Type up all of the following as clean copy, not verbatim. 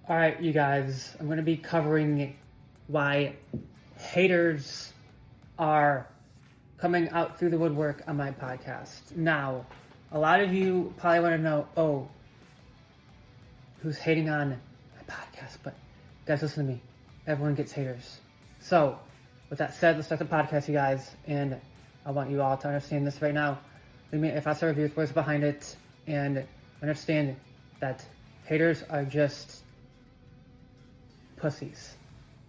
Alright, you guys, I'm going to be covering why haters are coming out through the woodwork on my podcast. Now, a lot of you probably want to know, who's hating on my podcast? But guys, listen to me. Everyone gets haters. So, with that said, let's start the podcast, you guys. And I want you all to understand this right now. Leave me a 5-star review with words behind it. And understand that haters are just pussies.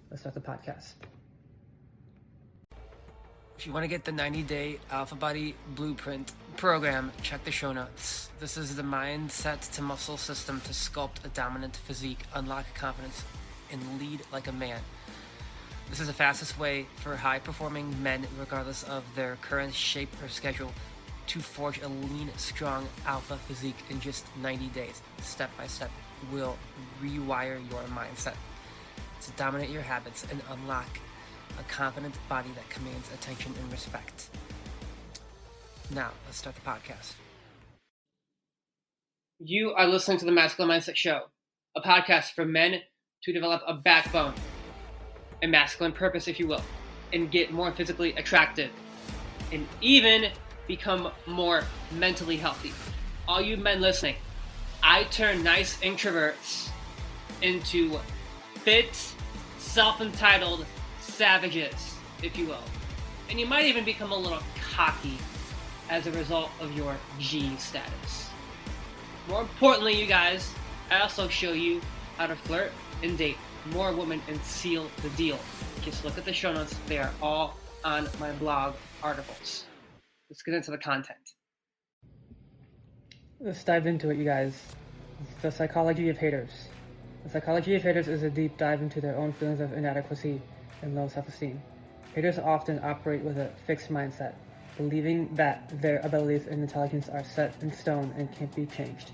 Let's start the podcast. If you want to get the 90-day Alpha Body Blueprint program, check the show notes. This is the mindset to muscle system to sculpt a dominant physique, unlock confidence, and lead like a man. This is the fastest way for high-performing men, regardless of their current shape or schedule, to forge a lean, strong alpha physique in just 90 days. Step by step, will rewire your mindset to dominate your habits and unlock a confident body that commands attention and respect. Now, let's start the podcast. You are listening to the Masculine Mindset Show, a podcast for men to develop a backbone, a masculine purpose, if you will, and get more physically attractive, and even become more mentally healthy. All you men listening, I turn nice introverts into fit, self-entitled savages, if you will. And you might even become a little cocky as a result of your G status. More importantly, you guys, I also show you how to flirt and date more women and seal the deal. Just look at the show notes. They are all on my blog articles. Let's get into the content. Let's dive into it, you guys. The psychology of haters. The psychology of haters is a deep dive into their own feelings of inadequacy and low self-esteem. Haters often operate with a fixed mindset, believing that their abilities and intelligence are set in stone and can't be changed.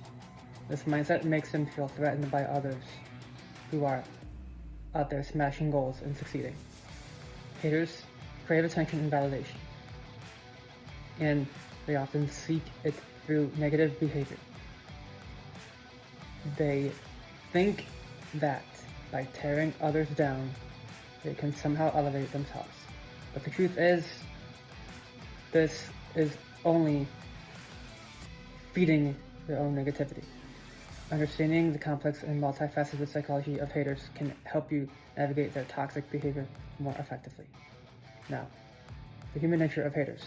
This mindset makes them feel threatened by others who are out there smashing goals and succeeding. Haters crave attention and validation, and they often seek it through negative behavior. They think that by tearing others down, they can somehow elevate themselves. But the truth is, this is only feeding their own negativity. Understanding the complex and multifaceted psychology of haters can help you navigate their toxic behavior more effectively. Now, the human nature of haters.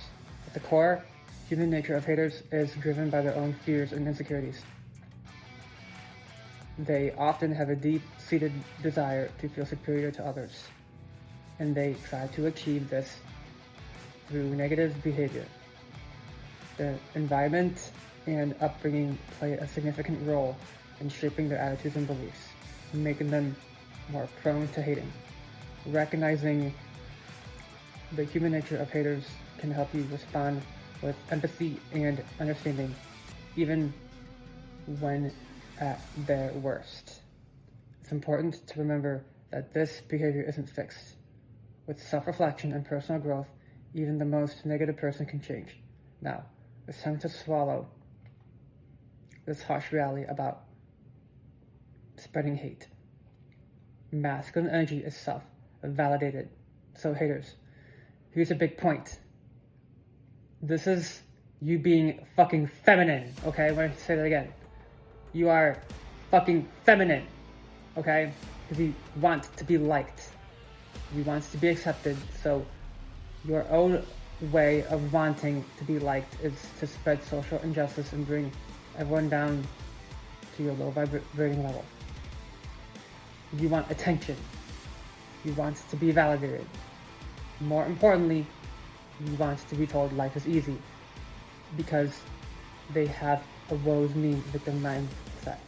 At the core, human nature of haters is driven by their own fears and insecurities. They often have a deep-seated desire to feel superior to others, and they try to achieve this through negative behavior. Their environment and upbringing play a significant role in shaping their attitudes and beliefs, making them more prone to hating. Recognizing the human nature of haters can help you respond with empathy and understanding, even when at their worst. It's important to remember that this behavior isn't fixed. With self-reflection and personal growth, even the most negative person can change. Now, it's time to swallow this harsh reality about spreading hate. Masculine energy is self-validated. So haters, here's a big point. This is you being fucking feminine, okay? I'm going to say that again. You are fucking feminine, okay? Because you want to be liked. You want to be accepted. So your own way of wanting to be liked is to spread social injustice and bring everyone down to your low vibrating level. You want attention. You want to be validated. More importantly, you want to be told life is easy because they have a woe's me victim mindset.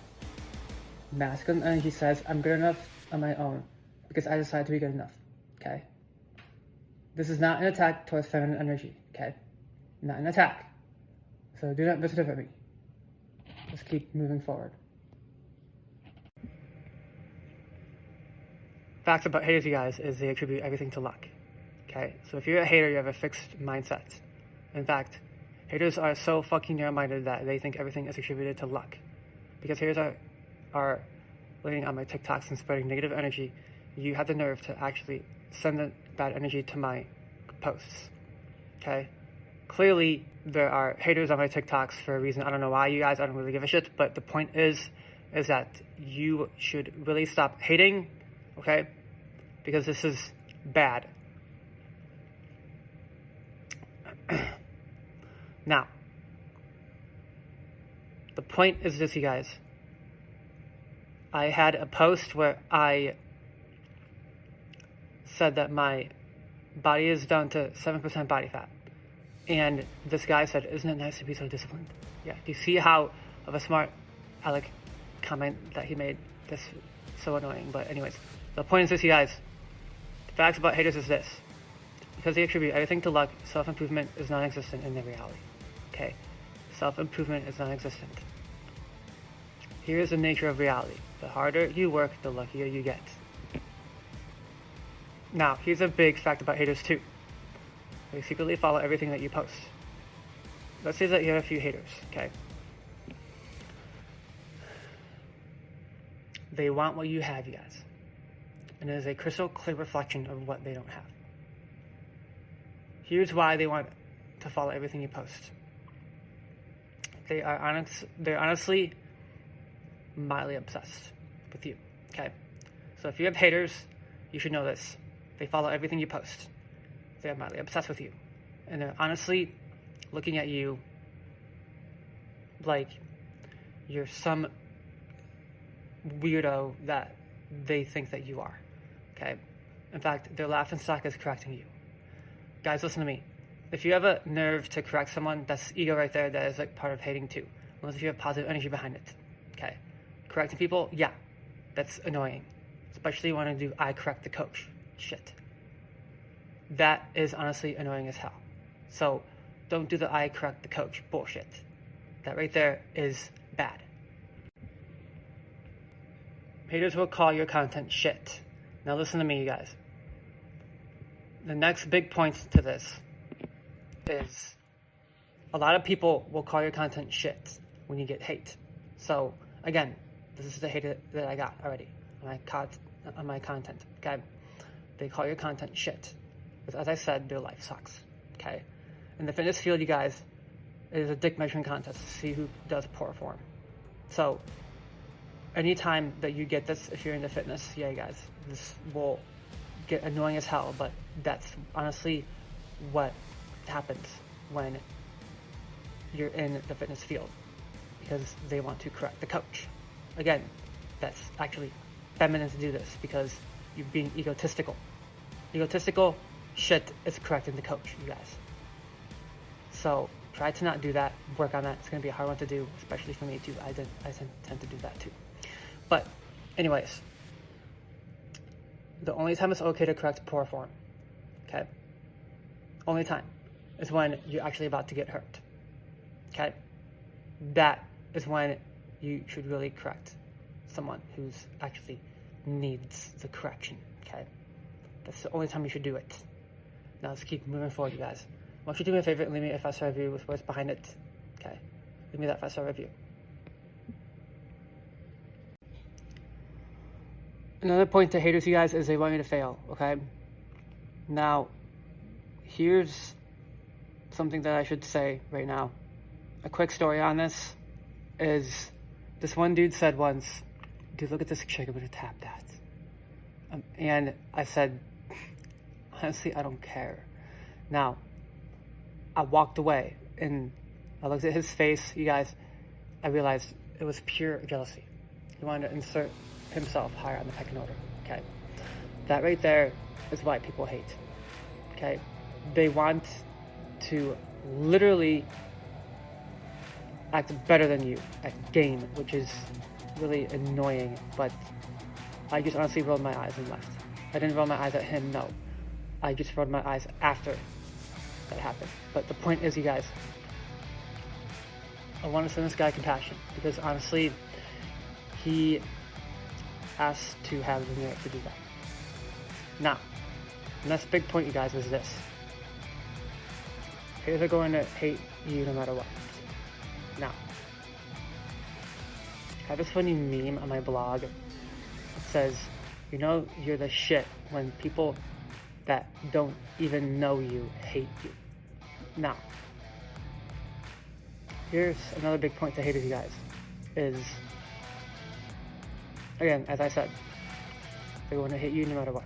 Masculine energy says, I'm good enough on my own because I decided to be good enough, okay? This is not an attack towards feminine energy, okay? Not an attack. So do not misinterpret me. Let's keep moving forward. Facts about haters, you guys, is they attribute everything to luck, okay? So if you're a hater, you have a fixed mindset. In fact, haters are so fucking narrow-minded that they think everything is attributed to luck. Because haters are living on my TikToks and spreading negative energy, you have the nerve to actually send the bad energy to my posts. Okay? Clearly, there are haters on my TikToks for a reason. I don't know why, you guys. I don't really give a shit. But the point is that you should really stop hating, okay? Because this is bad. Now, the point is this, you guys. I had a post where I said that my body is down to 7% body fat. And this guy said, isn't it nice to be so disciplined? Yeah, do you see how of a smart aleck comment that he made? That's so annoying. But anyways, the point is this, you guys. The facts about haters is this. Because they attribute everything to luck, self-improvement is non-existent in their reality. Okay? Self-improvement is non-existent. Here is the nature of reality. The harder you work, the luckier you get. Now, here's a big fact about haters too. They secretly follow everything that you post. Let's say that you have a few haters, okay? They want what you have, you guys. And it is a crystal clear reflection of what they don't have. Here's why they want to follow everything you post. They're honestly mildly obsessed with you, okay? So if you have haters, you should know this. They follow everything you post. They're mildly obsessed with you. And they're honestly looking at you like you're some weirdo that they think that you are, okay? In fact, their laughing stock is correcting you. Guys, listen to me. If you have a nerve to correct someone, that's ego right there. That is like part of hating too. Unless if you have positive energy behind it, okay? Correcting people, yeah, that's annoying. Especially when I do I correct the coach shit. That is honestly annoying as hell. So don't do the I correct the coach bullshit. That right there is bad. Haters will call your content shit. Now listen to me, you guys. The next big point to this is a lot of people will call your content shit when you get hate. So again, this is the hate that I got already on my content, okay? They call your content shit. Because as I said, their life sucks, okay? In the fitness field, you guys, it is a dick measuring contest to see who does poor form. So anytime that you get this, if you're into fitness, yeah, you guys, this will get annoying as hell, but that's honestly what happens when you're in the fitness field, because they want to correct the coach. Again, that's actually feminine to do this because you're being egotistical. Egotistical shit is correcting the coach, you guys. So try to not do that. Work on that. It's going to be a hard one to do, especially for me too. I tend to do that too. But anyways, the only time it's okay to correct poor form, okay? Only time is when you're actually about to get hurt, okay? That is when you should really correct someone who's actually needs the correction, okay? That's the only time you should do it. Now let's keep moving forward, you guys. Why don't you do me a favor and leave me a 5-star review with what's behind it, okay? Leave me that 5-star review. Another point to haters, you guys, is they want you to fail, okay? Now, here's something that I should say right now. A quick story on this is this one dude said once, dude, look at this chick, I'm gonna tap that. And I said, honestly, I don't care. Now, I walked away and I looked at his face, you guys, I realized it was pure jealousy. He wanted to insert himself higher on the pecking order, okay? That right there is why people hate, okay? They want to literally act better than you at game, which is really annoying, but I just honestly rolled my eyes and left. I didn't roll my eyes at him, no. I just rolled my eyes after that happened. But the point is, you guys, I want to send this guy compassion because honestly, he has to have the nerve to do that. Now, the next big point, you guys, is this. Haters are going to hate you no matter what. Now, I have this funny meme on my blog. It says, you know you're the shit when people that don't even know you hate you. Now, here's another big point to haters, you guys, is, again, as I said, they're going to hate you no matter what.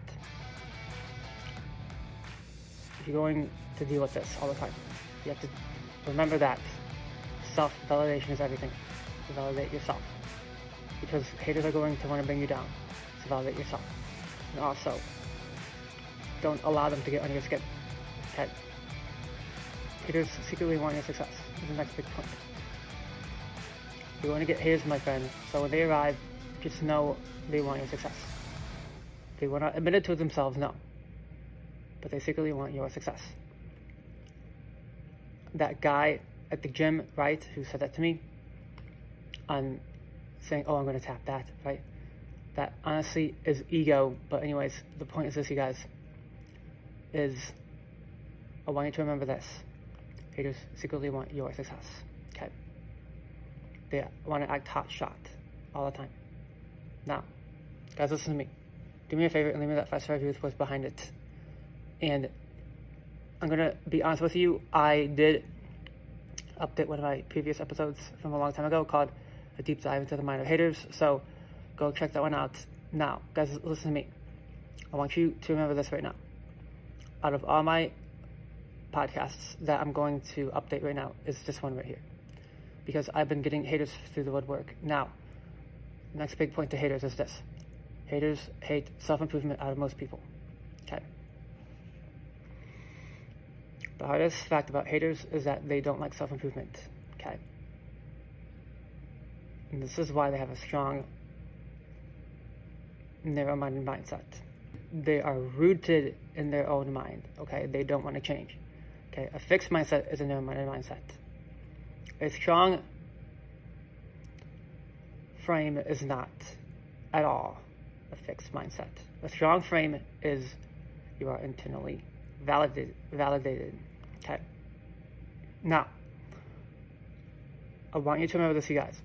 You're going to deal with this all the time. You have to remember that self-validation is everything. To validate yourself. Because haters are going to want to bring you down. So validate yourself. And also, don't allow them to get under your skin. Okay? Haters secretly want your success. This is the next big point. You're going to get haters, my friend. So when they arrive, just know they want your success. They will not admit it to themselves, no. But they secretly want your success. That guy at the gym, right, who said that to me, on saying, oh, I'm going to tap that, right? That honestly is ego. But anyways, the point is this, you guys, is I want you to remember this. Haters secretly want your success, okay? They want to act hot shot all the time. Now, guys, listen to me. Do me a favor and leave me that 5-star review with what's behind it. And I'm going to be honest with you, I did update one of my previous episodes from a long time ago called A Deep Dive into the Mind of Haters, so go check that one out. Now, guys, listen to me. I want you to remember this right now. Out of all my podcasts that I'm going to update right now is this one right here. Because I've been getting haters through the woodwork. Now, the next big point to haters is this. Haters hate self-improvement out of most people. Okay? The hardest fact about haters is that they don't like self-improvement. Okay? And this is why they have a strong, narrow-minded mindset. They are rooted in their own mind. Okay? They don't want to change. Okay? A fixed mindset is a narrow-minded mindset. A strong frame is not at all a fixed mindset. A strong frame is you are internally validated. Okay? Now, I want you to remember this, you guys.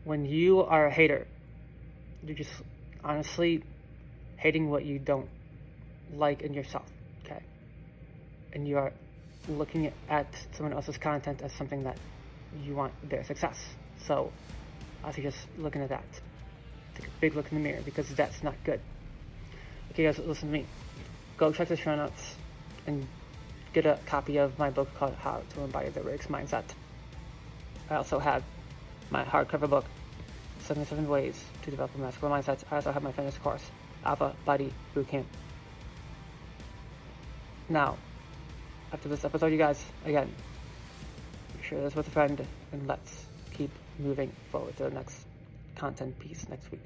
When you are a hater, you're just honestly hating what you don't like in yourself. Okay? And you are looking at someone else's content as something that you want their success. So, I suggest looking at that. Take a big look in the mirror because that's not good. Okay, guys, listen to me. Go check the show notes and get a copy of my book called How to Embody the Rake's Mindset. I also have my hardcover book, 77 Ways to Develop a Masculine Mindset. I also have my fitness course, Alpha Body Bootcamp. Now, after this episode, you guys, again, share this with a friend and let's keep moving forward to the next content piece next week.